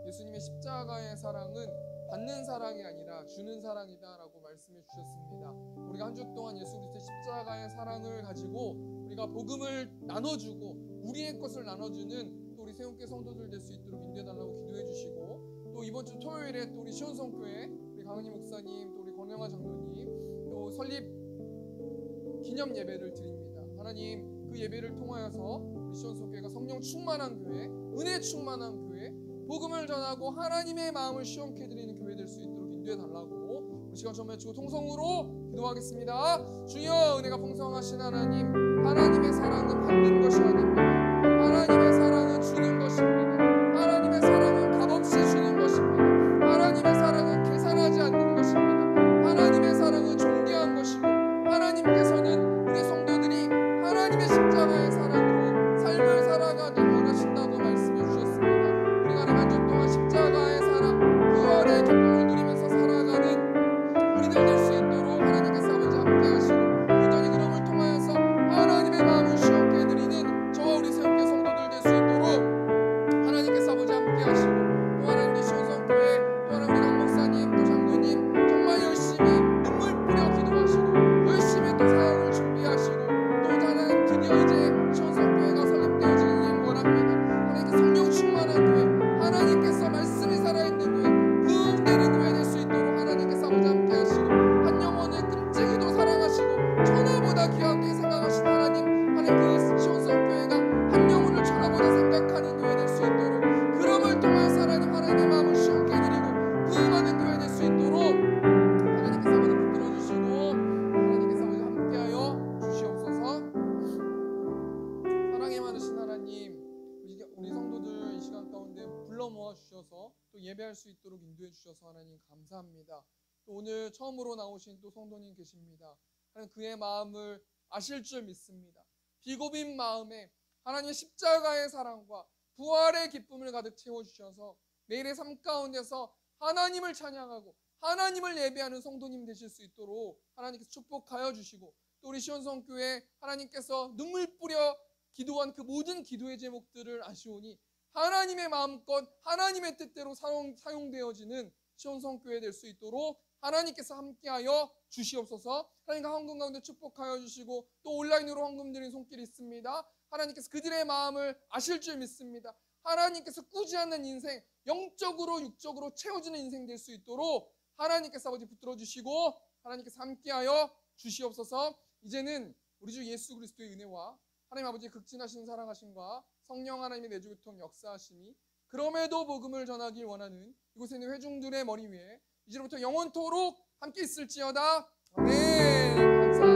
예수님의 십자가의 사랑은 받는 사랑이 아니라 주는 사랑이다라고 말씀해 주셨습니다. 우리가 한 주 동안 예수 그리스도의 십자가의 사랑을 가지고 우리가 복음을 나눠주고 우리의 것을 나눠주는 또 우리 세운교회 성도들 될 수 있도록 인도해달라고 기도해 주시고, 또 이번 주 토요일에 또 우리 시온성교회 우리 강은희 목사님, 또 우리 권영아 장로님 또 설립 기념 예배를 드립니다. 하나님, 그 예배를 통하여서 우리 시온성교회가 성령 충만한 교회, 은혜 충만한 교회, 복음을 전하고 하나님의 마음을 시원케 해드리는 교회 될 수 있도록 인도해달라고 우리 시간 전에 주고 통성으로 기도하겠습니다. 주여, 은혜가 풍성하신 하나님, 하나님의 사랑은 받는 것이 아닙니다. 하나님의 사랑은 주는 것입니다. 하나님의 사랑은 값없이 주는 것입니다. 하나님의 사랑은 계산하지 않는 것입니다. 하나님의 사랑은 존귀한 것이고, 하나님께서는 우리 성도들이 하나님의 십자가의 사랑으로 삶을 살아가길 원하신다고 말씀해 주셨습니다. 우리가 한 주 동안 십자가의 사랑, 부활의 기쁨을 누리면서 살아가는 우리들 될 수 있도록 하나님께서 아버지 함께 하시고, 온전히 그럼을 통하여서 하나님의 마음을 시원케 해드리는 저와 우리 세운교회 성도들 될 수 있도록 하나님께서 아버지 함께 하시고, 또 하나님 우리 시온성교회, 또 하나님 우리 강 목사님, 또 장로님 정말 열심히 눈물 뿌려 기도하시고 열심히 또 사역을 준비하시고, 또 하나님 드디어 이제 시온성교회가 설립되어지길 원합니다. 하나님께 성령 충만한 교회, 하나님께서 말씀이 살아있는 교회, 부흥되는 교회 될 수 있도록 하나님께서 아버지 함께 하시고, 한 영혼을 끔찍이도 사랑하시고 천하보다 귀하게 생각하신 하나님 그 시온성교회가 한 영혼을 천하보다 생각하는 교회 될 수 있도록, 그럼을 통해서 하나님의 마음을 시원케 해드리고 부흥하는 교회 될 수 있도록 하나님께서 아버지 붙들어 주시고, 하나님께서 아버지 함께하여 주시옵소서. 사랑에 많으신 하나님, 우리 성도들 이 시간 가운데 불러 모아 주셔서 또 예배할 수 있도록 인도해 주셔서 하나님 감사합니다. 또 오늘 처음으로 나오신 또 성도님 계십니다. 하나님, 그의 마음을 아실 줄 믿습니다. 비고민 마음에 하나님의 십자가의 사랑과 부활의 기쁨을 가득 채워주셔서 매일의 삶 가운데서 하나님을 찬양하고 하나님을 예배하는 성도님 되실 수 있도록 하나님께서 축복하여 주시고, 또 우리 시온성교회 하나님께서 눈물 뿌려 기도한 그 모든 기도의 제목들을 아시오니 하나님의 마음껏 하나님의 뜻대로 사용되어지는 시온성교회 될 수 있도록 하나님께서 함께하여 주시옵소서. 하나님과 헌금 가운데 축복하여 주시고, 또 온라인으로 헌금 드린 손길이 있습니다. 하나님께서 그들의 마음을 아실 줄 믿습니다. 하나님께서 꾸지 않는 인생, 영적으로 육적으로 채워지는 인생 될 수 있도록 하나님께서 아버지 붙들어 주시고 하나님께서 함께하여 주시옵소서. 이제는 우리 주 예수 그리스도의 은혜와 하나님 아버지의 극진하신 사랑하심과 성령 하나님의 내주교통 역사하심이, 그럼에도 복음을 전하길 원하는 이곳에 있는 회중들의 머리 위에 이제부터 영원토록 함께 있을지어다. 아멘.